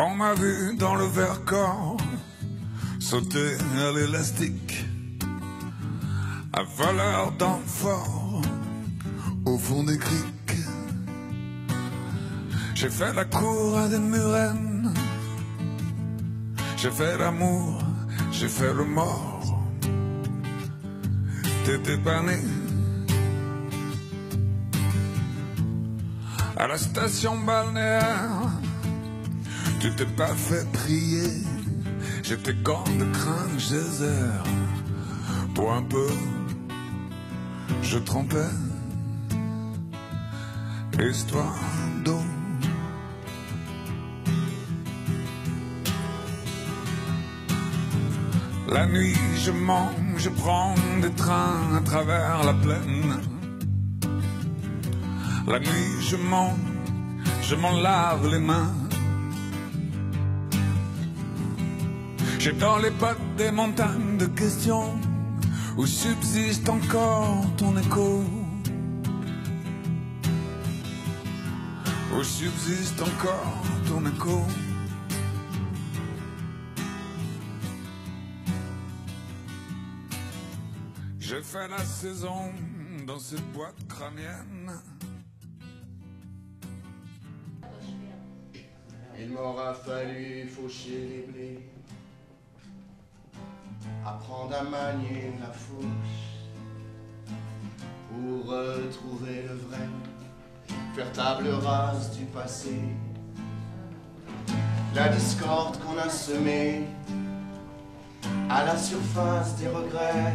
On m'a vu dans le Vercors sauter à l'élastique à valeur d'amphore au fond des criques. J'ai fait la cour à des murennes, j'ai fait l'amour, j'ai fait le mort. T'étais pas né à la station balnéaire, tu t'es pas fait prier. J'étais comme de crâne geyser. Pour un peu, je trempais, histoire d'eau. La nuit, je mange, je prends des trains à travers la plaine. La nuit, je m'en lave les mains. J'ai dans les pattes des montagnes de questions où subsiste encore ton écho. Où subsiste encore ton écho. J'ai fait la saison dans cette boîte crânienne. Il m'aura fallu faucher les blés, apprendre à manier la fourche pour retrouver le vrai, faire table rase du passé. La discorde qu'on a semée à la surface des regrets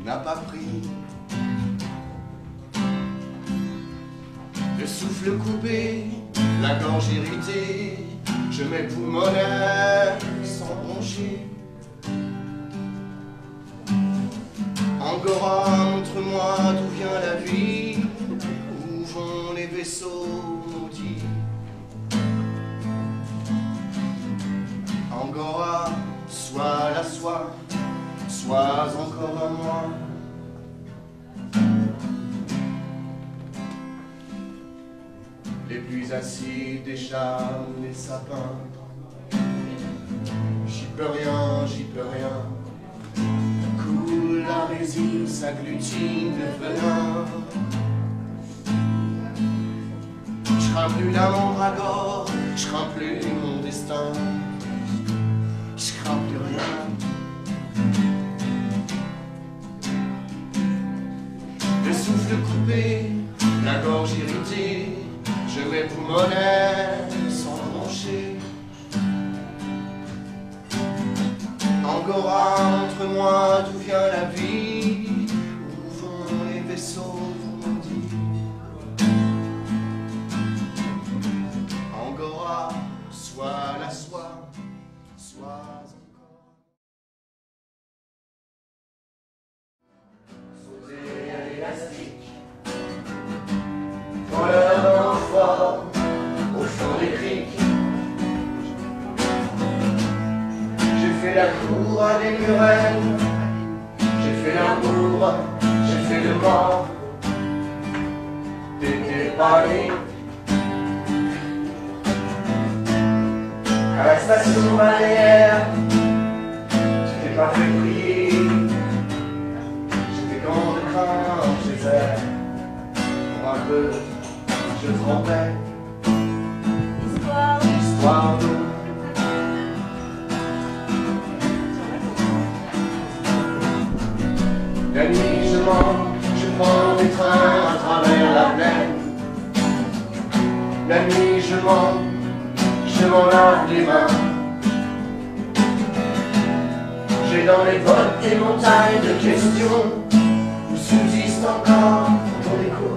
n'a pas pris. Le souffle coupé, la gorge irritée, je m'époumonnais sans broncher. Angora, montre-moi d'où vient la vie, où vont les vaisseaux maudits. Angora, sois la soie, sois encore à moi. Les pluies acides décharnent les sapins. J'y peux rien, j'y peux rien. Coule la résine, s'agglutine le venin. Je crains plus la mandragore, je crains plus mon destin. Je crains plus rien. Le souffle coupé, la gorge irritée, je m'époumonnais sans broncher. Angora, montre-moi d'où vient la vie, où vont les vaisseaux maudits. Angora, sois la soie, sois encore. Sauter à l'élastique, voleur d'amphore, au fond des criques. J'ai fait la cour à des murennes, j'ai fait l'amour, j'ai fait le mort. T'étais pas né à la station balnéaire, tu t'es pas fait prier. J'étais quand de crainte chez elle. Pour un peu, je trempais, histoire d'eau. La nuit je mens, je prends des trains à travers la plaine. La nuit je m'en lave les mains. J'ai dans les bottes des montagnes de questions où subsiste encore ton écho.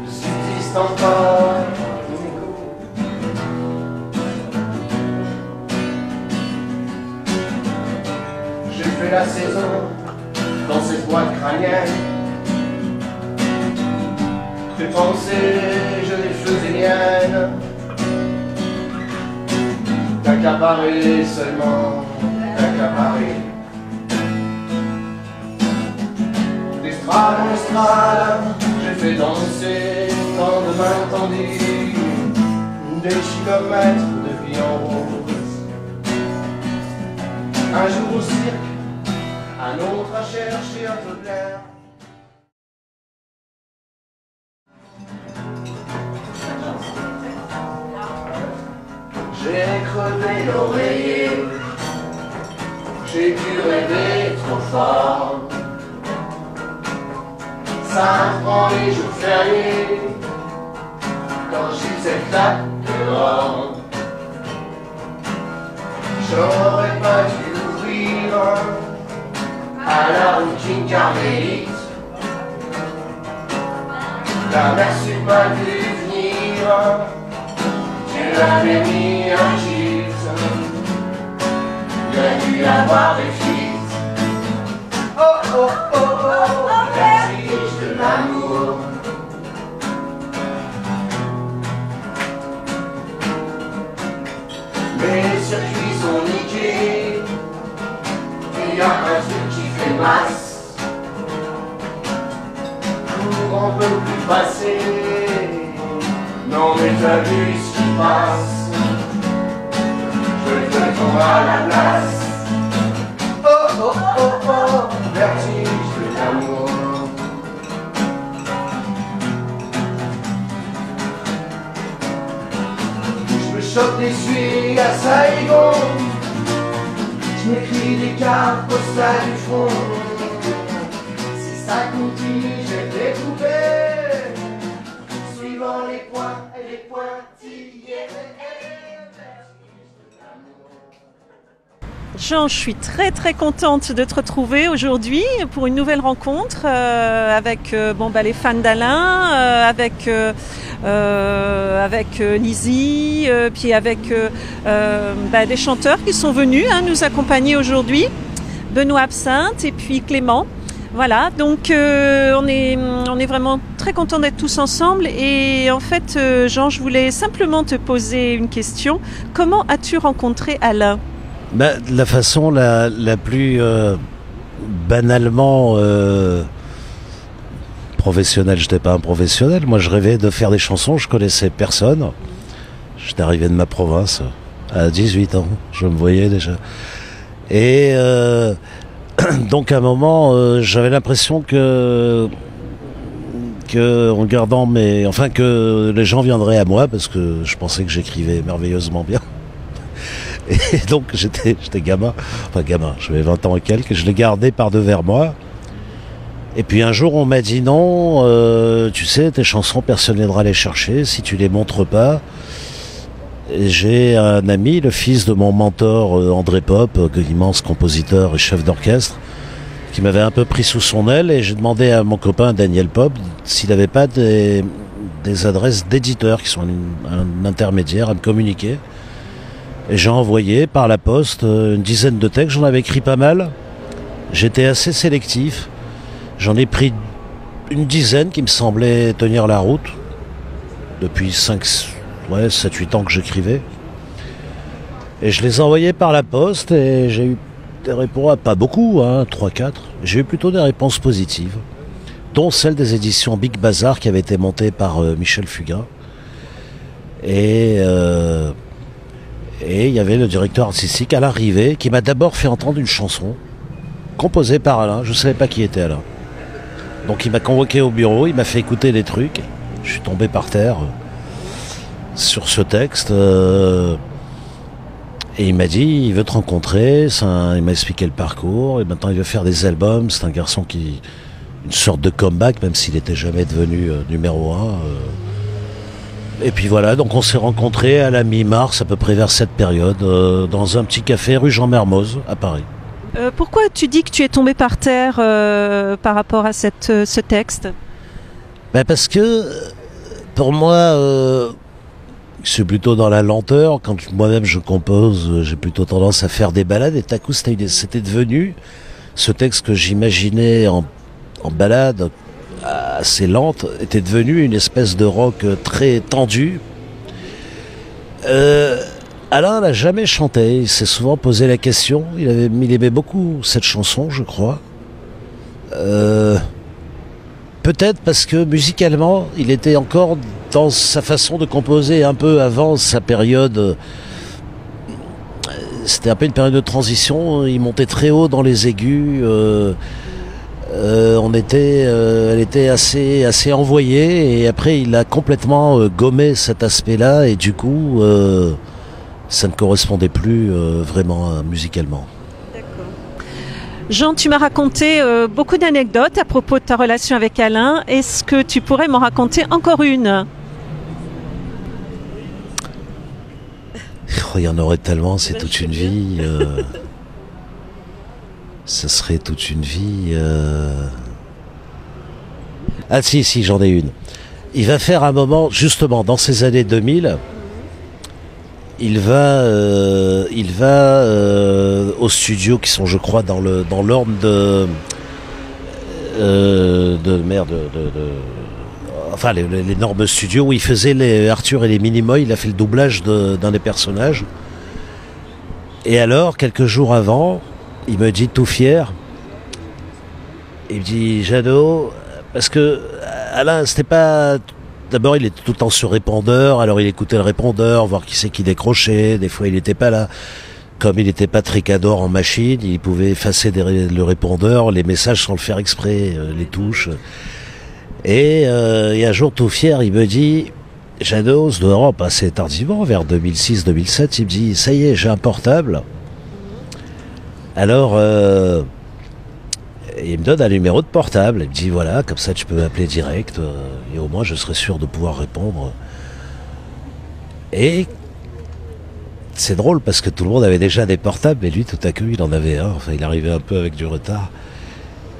Où subsiste encore ton écho. J'ai fait la saison dans cette boîte crânienne. Tes pensées, je les faisais miennes. T'accaparer seulement, t'accaparer. D'estrade en estrade, j'ai fait danser tant de mains tendues, des kilomètres de vie en rose. Un jour au cirque, un autre à chercher un peu d'air. J'ai crevé l'oreiller, j'ai dû rêver trop fort. Ça prend les jours fériés, quand j'ai cette tape dehors. J'aurais pas dû ouvrir à la routine carmélite. La merci pas dû venir, tu l'avais mis un gîte. Il a dû y avoir des fuites. Oh oh oh oh, vertige de l'amour. Mes circuits sont niqués, il y a un truc qui fait masse. Courant peut plus passer, non mais t'as vu ce qui passe. Je te tombe à la place. Oh oh oh oh, vertige de l'amour. Chope d'essuie à Saigon, je m'écris des cartes postales du front. Si ça continue, je vais découper, suivant les points et les pointillés. Jean, je suis très très contente de te retrouver aujourd'hui pour une nouvelle rencontre avec les fans d'Alain, avec Lizzy, puis avec des chanteurs qui sont venus nous accompagner aujourd'hui, Benoît Absinthe et puis Clément. Voilà, donc on est vraiment très contents d'être tous ensemble et en fait, Jean, je voulais simplement te poser une question. Comment as-tu rencontré Alain ? De la façon la plus banalement professionnelle. J'étais pas un professionnel, moi je rêvais de faire des chansons, je connaissais personne. J'étais arrivé de ma province à 18 ans, je me voyais déjà. Et donc à un moment, j'avais l'impression que en gardant que les gens viendraient à moi parce que je pensais que j'écrivais merveilleusement bien. Et donc j'étais gamin, j'avais 20 ans et quelques, je l'ai gardé par-devers moi. Et puis un jour on m'a dit non, tu sais, tes chansons personne viendra les chercher si tu les montres pas. Et j'ai un ami, le fils de mon mentor André Pop, immense compositeur et chef d'orchestre, qui m'avait un peu pris sous son aile, et j'ai demandé à mon copain Daniel Pop s'il n'avait pas des adresses d'éditeurs qui sont un intermédiaire à me communiquer. Et j'ai envoyé par la poste une dizaine de textes, j'en avais écrit pas mal. J'étais assez sélectif. J'en ai pris une dizaine qui me semblaient tenir la route. Depuis 7-8 ans que j'écrivais. Et je les ai envoyés par la poste et j'ai eu des réponses, pas beaucoup, 3-4. J'ai eu plutôt des réponses positives, dont celle des éditions Big Bazar qui avait été montée par Michel Fugain. Et il y avait le directeur artistique Alain Rivet qui m'a d'abord fait entendre une chanson composée par Alain. Je ne savais pas qui était Alain. Donc il m'a convoqué au bureau, il m'a fait écouter des trucs. Je suis tombé par terre sur ce texte. Et il m'a dit, il veut te rencontrer. Il m'a expliqué le parcours. Et maintenant il veut faire des albums. C'est un garçon qui... une sorte de comeback, même s'il n'était jamais devenu numéro 1. Et puis voilà, donc on s'est rencontrés à la mi-mars, à peu près vers cette période, dans un petit café rue Jean Mermoz, à Paris. Pourquoi tu dis que tu es tombé par terre par rapport à ce texte ? Parce que, pour moi, je suis plutôt dans la lenteur. Quand moi-même je compose, j'ai plutôt tendance à faire des balades. Et tout à coup, c'était devenu ce texte que j'imaginais en balade, assez lente, était devenu une espèce de rock très tendu. Alain n'a jamais chanté, il s'est souvent posé la question, il aimait beaucoup cette chanson, je crois. Peut-être parce que musicalement, il était encore dans sa façon de composer un peu avant sa période. C'était un peu une période de transition. Il montait très haut dans les aigus. Elle était assez envoyée. Et après, il a complètement gommé cet aspect-là. Et du coup, ça ne correspondait plus vraiment musicalement. Jean, tu m'as raconté beaucoup d'anecdotes à propos de ta relation avec Alain. Est-ce que tu pourrais m'en raconter encore une? Il y en aurait tellement, c'est toute une vie. Ça serait toute une vie. Ah si, j'en ai une. Il va faire un moment, justement, dans ces années 2000, il va aux studios qui sont, je crois, dans l'orme enfin l'énorme studio où il faisait les Arthur et les Minimoys. Il a fait le doublage d'un des personnages. Et alors, quelques jours avant, il me dit tout fier, il me dit: Jeannot, parce que Alain, c'était pas... D'abord, il était tout le temps sur répondeur, alors il écoutait le répondeur, voir qui c'est qui décrochait, des fois il n'était pas là. Comme il était pas tricador en machine, il pouvait effacer le répondeur, les messages sans le faire exprès, les touches. Et un jour, tout fier, il me dit: Jeannot, ça doit passer tardivement, vers 2006-2007, il me dit: ça y est, j'ai un portable. Alors, il me donne un numéro de portable. Il me dit: voilà, comme ça tu peux m'appeler direct, et au moins je serai sûr de pouvoir répondre. Et c'est drôle parce que tout le monde avait déjà des portables, mais lui tout à coup il en avait un. Enfin, il arrivait un peu avec du retard.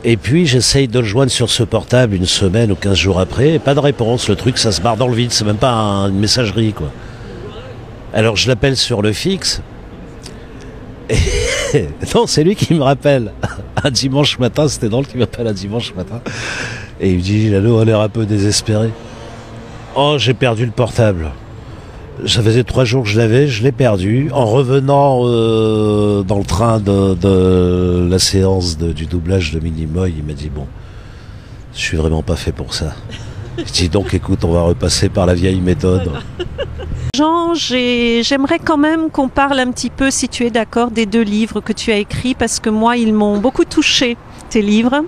Et puis j'essaye de le joindre sur ce portable une semaine ou 15 jours après, et pas de réponse. Le truc, ça se barre dans le vide, c'est même pas une messagerie, quoi. Alors je l'appelle sur le fixe. Et non, c'est lui qui me rappelle. Un dimanche matin, c'était drôle qu'il m'appelle un dimanche matin. Et il me dit: Jeannot, on a l'air un peu désespéré. Oh, j'ai perdu le portable. Ça faisait 3 jours que je l'avais, je l'ai perdu. En revenant dans le train de la séance du doublage de Minimoy, il m'a dit: bon, je suis vraiment pas fait pour ça. Je dis: donc écoute, on va repasser par la vieille méthode. Jean, j'aimerais quand même qu'on parle un petit peu, si tu es d'accord, des 2 livres que tu as écrits, parce que moi, ils m'ont beaucoup touché, tes livres.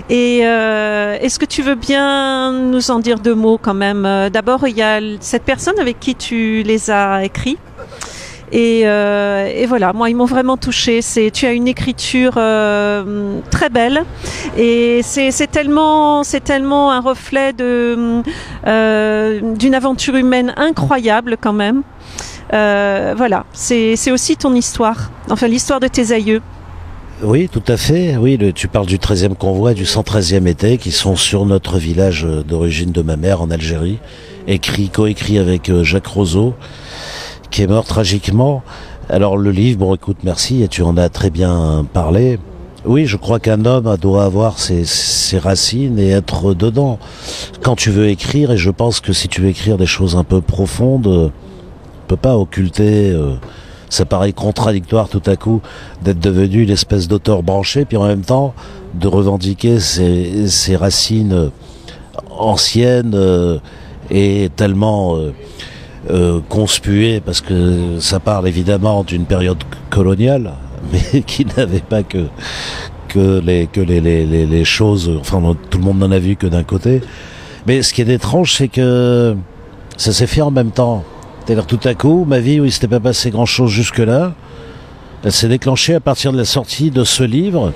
Et est-ce que tu veux bien nous en dire 2 mots quand même? D'abord, il y a cette personne avec qui tu les as écrits. Et voilà, moi, ils m'ont vraiment touchée. Tu as une écriture très belle, et c'est tellement un reflet d'une aventure humaine incroyable quand même. Voilà, c'est aussi ton histoire, enfin l'histoire de tes aïeux. Oui, tout à fait. Oui, tu parles du 13e convoi, du 113e été, qui sont sur notre village d'origine de ma mère en Algérie, coécrit avec Jacques Roseau, qui est mort tragiquement. Alors le livre, bon écoute, merci, et tu en as très bien parlé. Oui, je crois qu'un homme doit avoir ses racines et être dedans quand tu veux écrire, et je pense que si tu veux écrire des choses un peu profondes, on peut pas occulter... ça paraît contradictoire tout à coup d'être devenu une espèce d'auteur branché, puis en même temps de revendiquer ses racines anciennes et tellement conspuées, parce que ça parle évidemment d'une période coloniale, mais qui n'avait pas que les choses, enfin tout le monde n'en a vu que d'un côté. Mais ce qui est étrange, c'est que ça s'est fait en même temps. C'est-à-dire tout à coup, ma vie où il ne s'était pas passé grand-chose jusque-là, elle s'est déclenchée à partir de la sortie de ce livre.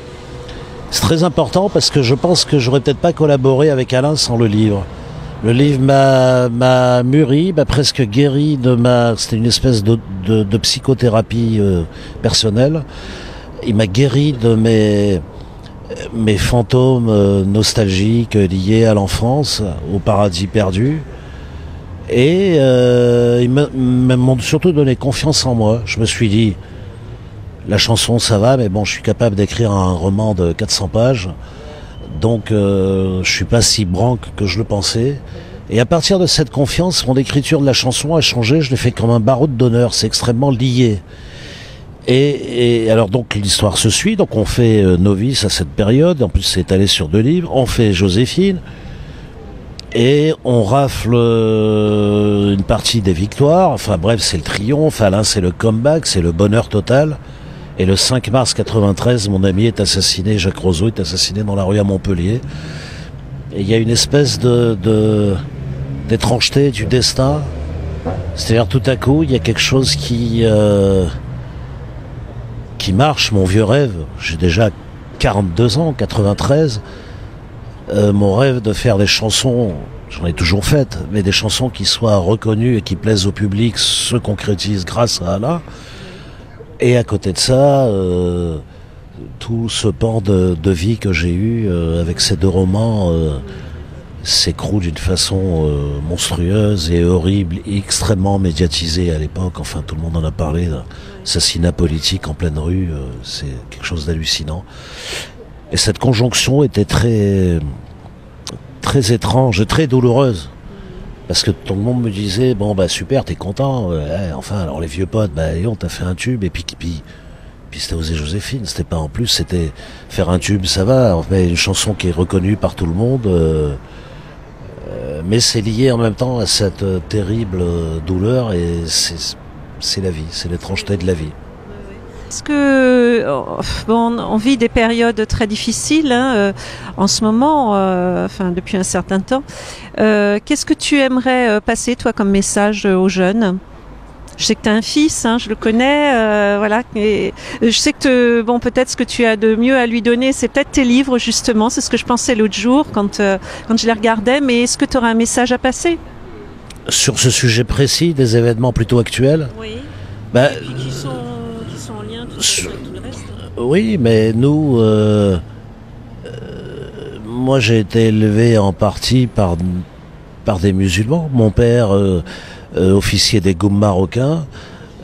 C'est très important parce que je pense que j'aurais peut-être pas collaboré avec Alain sans le livre. Le livre m'a mûri, m'a presque guéri c'était une espèce de psychothérapie personnelle. Il m'a guéri de mes fantômes nostalgiques liés à l'enfance, au paradis perdu. Et ils m'ont surtout donné confiance en moi. Je me suis dit, la chanson ça va, mais bon, je suis capable d'écrire un roman de 400 pages, donc je suis pas si branque que je le pensais. Et à partir de cette confiance, mon écriture de la chanson a changé. Je l'ai fait comme un barreau d'honneur, c'est extrêmement lié. Et alors donc l'histoire se suit, donc on fait Novice à cette période, en plus c'est étalé sur 2 livres, on fait Joséphine. Et on rafle une partie des victoires. Enfin bref, c'est le triomphe. Alain, c'est le comeback, c'est le bonheur total. Et le 5 mars 93, mon ami est assassiné, Jacques Roseau est assassiné dans la rue à Montpellier. Et il y a une espèce d'étrangeté du destin. C'est-à-dire tout à coup, il y a quelque chose qui marche, mon vieux rêve. J'ai déjà 42 ans, 93. Mon rêve de faire des chansons, j'en ai toujours faites, mais des chansons qui soient reconnues et qui plaisent au public, se concrétisent grâce à Alain. Et à côté de ça, tout ce pan de vie que j'ai eu avec ces deux romans s'écroule d'une façon monstrueuse et horrible, extrêmement médiatisée à l'époque. Enfin, tout le monde en a parlé. Assassinat politique en pleine rue, c'est quelque chose d'hallucinant. Et cette conjonction était très étrange, très douloureuse. Parce que tout le monde me disait, bon bah super, t'es content, enfin alors les vieux potes, bah on t'a fait un tube, et puis c'était Osée Joséphine, c'était pas en plus, c'était faire un tube, ça va, on fait une chanson qui est reconnue par tout le monde, mais c'est lié en même temps à cette terrible douleur, et c'est la vie, c'est l'étrangeté de la vie. Est-ce que on vit des périodes très difficiles en ce moment, enfin depuis un certain temps. Qu'est-ce que tu aimerais passer toi comme message aux jeunes? Je sais que tu as un fils, je le connais, voilà. Et je sais que peut-être ce que tu as de mieux à lui donner, c'est peut-être tes livres justement. C'est ce que je pensais l'autre jour quand je les regardais. Mais est-ce que tu auras un message à passer sur ce sujet précis, des événements plutôt actuels? Oui. Bah, et puis qui sont en lien avec tout le reste. Oui, mais nous, moi j'ai été élevé en partie par des musulmans. Mon père, officier des Goum marocains,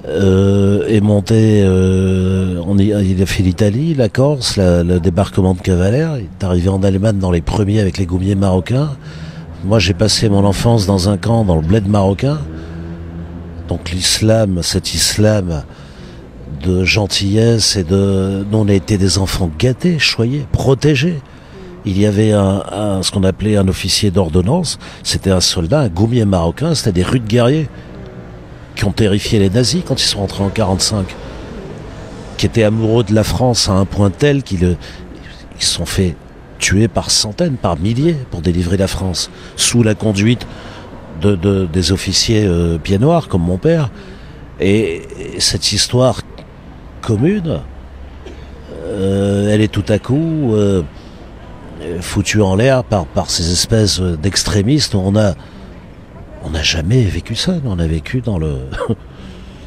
est monté, il a fait l'Italie, la Corse, le débarquement de Cavalère. Il est arrivé en Allemagne dans les premiers avec les goumiers marocains. Moi j'ai passé mon enfance dans un camp dans le bled marocain. Donc l'islam, cet islam de gentillesse et nous on a été des enfants gâtés, choyés, protégés. Il y avait ce qu'on appelait un officier d'ordonnance, c'était un soldat, un goumier marocain, c'était des rudes guerriers qui ont terrifié les nazis quand ils sont rentrés en 45, qui étaient amoureux de la France à un point tel qu'ils se sont fait tuer par centaines, par milliers pour délivrer la France, sous la conduite des officiers pieds noirs comme mon père. Et cette histoire commune, elle est tout à coup foutue en l'air par ces espèces d'extrémistes. On n'a jamais vécu ça. On a vécu dans le...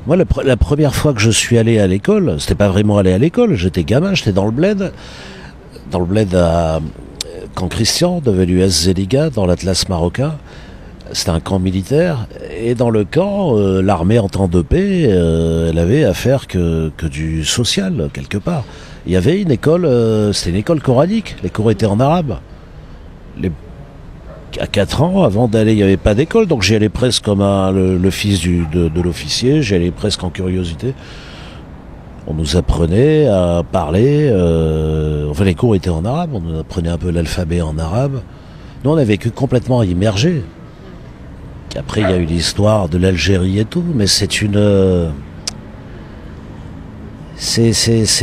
Moi, la première fois que je suis allé à l'école, c'était pas vraiment aller à l'école, j'étais gamin, j'étais dans le bled à Camp Christian, devenu S-Zéliga, dans l'Atlas marocain. C'était un camp militaire, et dans le camp, l'armée en temps de paix, elle avait à faire que du social, quelque part. Il y avait une école, c'était une école coranique, les cours étaient en arabe. À 4 ans, avant d'aller, il n'y avait pas d'école, donc j'y allais presque comme le fils de l'officier, j'y allais presque en curiosité. On nous apprenait à parler, enfin les cours étaient en arabe, on nous apprenait un peu l'alphabet en arabe. Nous on a vécu complètement immergé. Après, il y a eu l'histoire de l'Algérie et tout, mais c'est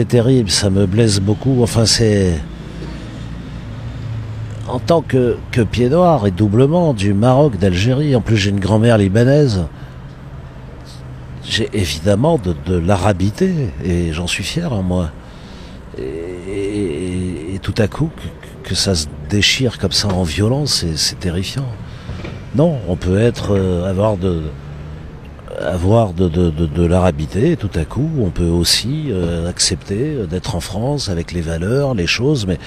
terrible, ça me blesse beaucoup. Enfin, en tant que pied noir et doublement du Maroc, d'Algérie, en plus j'ai une grand-mère libanaise, j'ai évidemment de l'arabité, et j'en suis fier, moi. Et tout à coup, que ça se déchire comme ça en violence, c'est terrifiant. Non, on peut avoir de l'arabité, et tout à coup, on peut aussi accepter d'être en France avec les valeurs, les choses, mais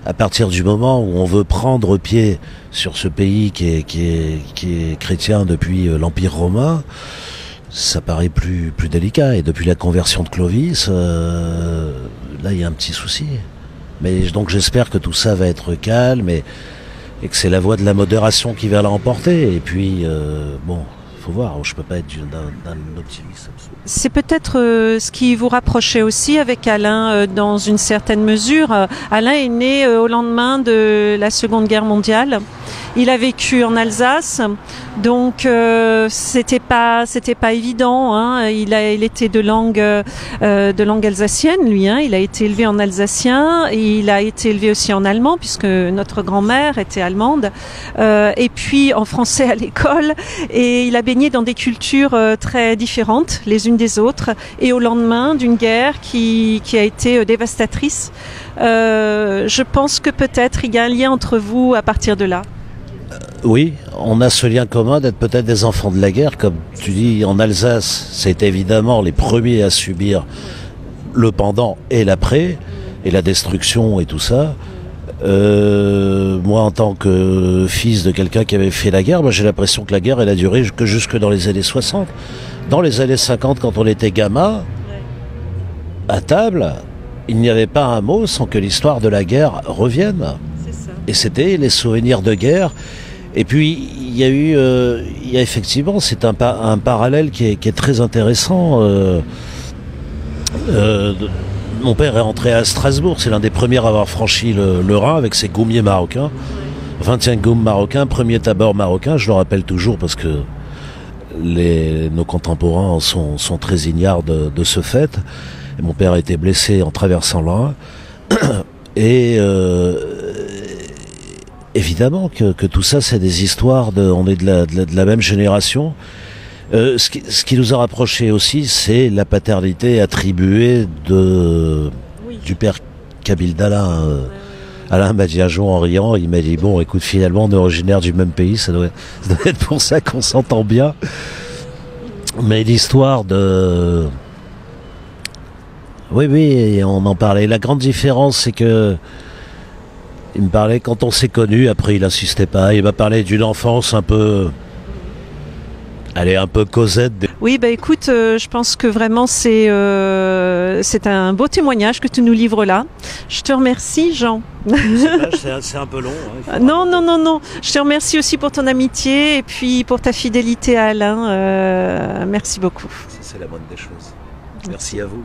à partir du moment où on veut prendre pied sur ce pays qui est chrétien depuis l'Empire romain, ça paraît plus délicat. Et depuis la conversion de Clovis, là, il y a un petit souci. Mais donc j'espère que tout ça va être calme et que c'est la voie de la modération qui va l'emporter. Et puis, faut voir, je peux pas être d'un optimisme. C'est peut-être ce qui vous rapprochait aussi avec Alain dans une certaine mesure. Alain est né au lendemain de la Seconde Guerre mondiale. Il a vécu en Alsace, donc c'était pas évident. Hein. Il était de langue alsacienne, lui. Hein. Il a été élevé en alsacien, et il a été élevé aussi en allemand, puisque notre grand-mère était allemande, et puis en français à l'école. Et il a baigné dans des cultures très différentes les unes des autres. Et au lendemain d'une guerre qui a été dévastatrice, je pense que peut-être il y a un lien entre vous à partir de là. Oui, on a ce lien commun d'être peut-être des enfants de la guerre. Comme tu dis, en Alsace, c'est évidemment les premiers à subir le pendant et l'après, et la destruction et tout ça. Moi, en tant que fils de quelqu'un qui avait fait la guerre, moi, j'ai l'impression que la guerre, elle a duré que jusque dans les années 60. Dans les années 50, quand on était gamin, à table, il n'y avait pas un mot sans que l'histoire de la guerre revienne. C'est ça. Et c'était les souvenirs de guerre. Et puis, il y a effectivement, c'est un parallèle qui est très intéressant. Mon père est rentré à Strasbourg, c'est l'un des premiers à avoir franchi le Rhin avec ses goumiers marocains. 25 goums marocains, premier tabord marocain, je le rappelle toujours parce que nos contemporains sont très ignares de ce fait. Et mon père a été blessé en traversant le Rhin. Et évidemment que tout ça, c'est des histoires on est de la même génération. Ce qui nous a rapprochés aussi, c'est la paternité attribuée du père Kabyle d'Alain. Alain m'a dit un jour en riant, il m'a dit bon, écoute, finalement, on est originaire du même pays, ça doit être pour ça qu'on s'entend bien. Mais l'histoire de... Oui, on en parlait. La grande différence, c'est que il me parlait quand on s'est connus, après il insistait pas, il m'a parlé d'une enfance un peu... Elle est un peu Cosette. Oui, bah écoute, je pense que vraiment c'est un beau témoignage que tu nous livres là. Je te remercie, Jean. C'est un peu long. Hein, non. Je te remercie aussi pour ton amitié et puis pour ta fidélité à Alain. Merci beaucoup. C'est la moindre des choses. Merci à vous.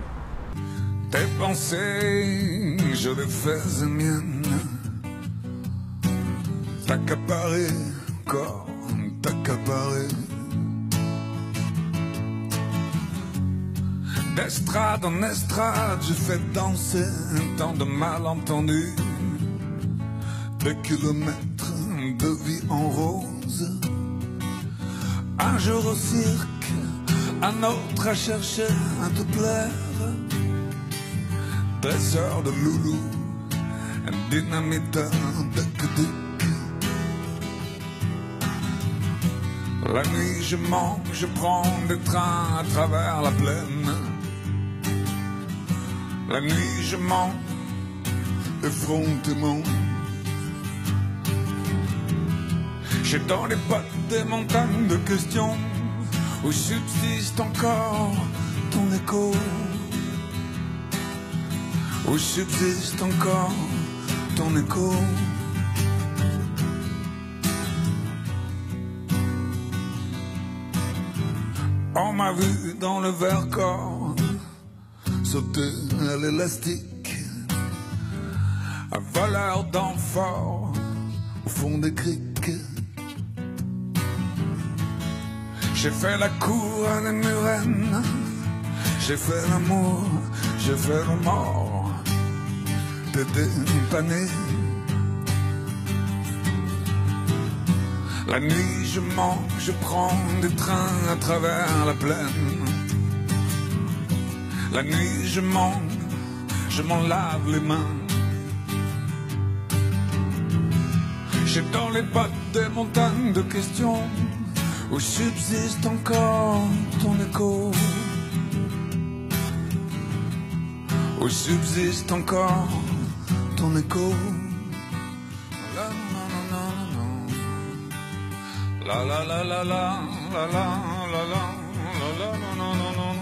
Tes pensées, je les faisais miennes. T'accaparer, corps, t'accaparer. D'estrade en estrade, je fais danser tant de malentendus. Des kilomètres de vie en rose. Un jour au cirque, un autre à chercher à te plaire. Dresseur de loulou, dynamiteur de dick. La nuit je manque, je prends des trains à travers la plaine. La nuit je mens, effrontément. J'ai dans les pattes des montagnes de questions où subsiste encore ton écho. Où subsiste encore ton écho. On m'a vu dans le Vercors sauter à l'élastique, un voleur d'amphores au fond des criques. J'ai fait la cour à la Murennes, j'ai fait l'amour, j'ai fait le mort, t'étais pané. La nuit je manque, je prends des trains à travers la plaine. La nuit je manque, je m'en lave les mains. J'ai dans les pattes des montagnes de questions où subsiste encore ton écho. Où subsiste encore ton écho. La la la la la la la la la la la la la.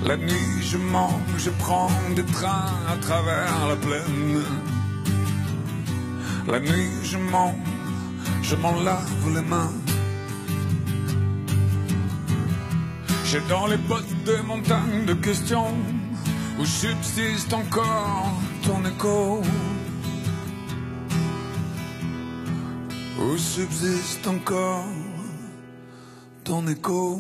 La nuit je manque, je prends des trains à travers la plaine. La nuit je manque, je m'en lave les mains. J'ai dans les bottes des montagnes de questions où subsiste encore ton écho. Où subsiste encore ton écho.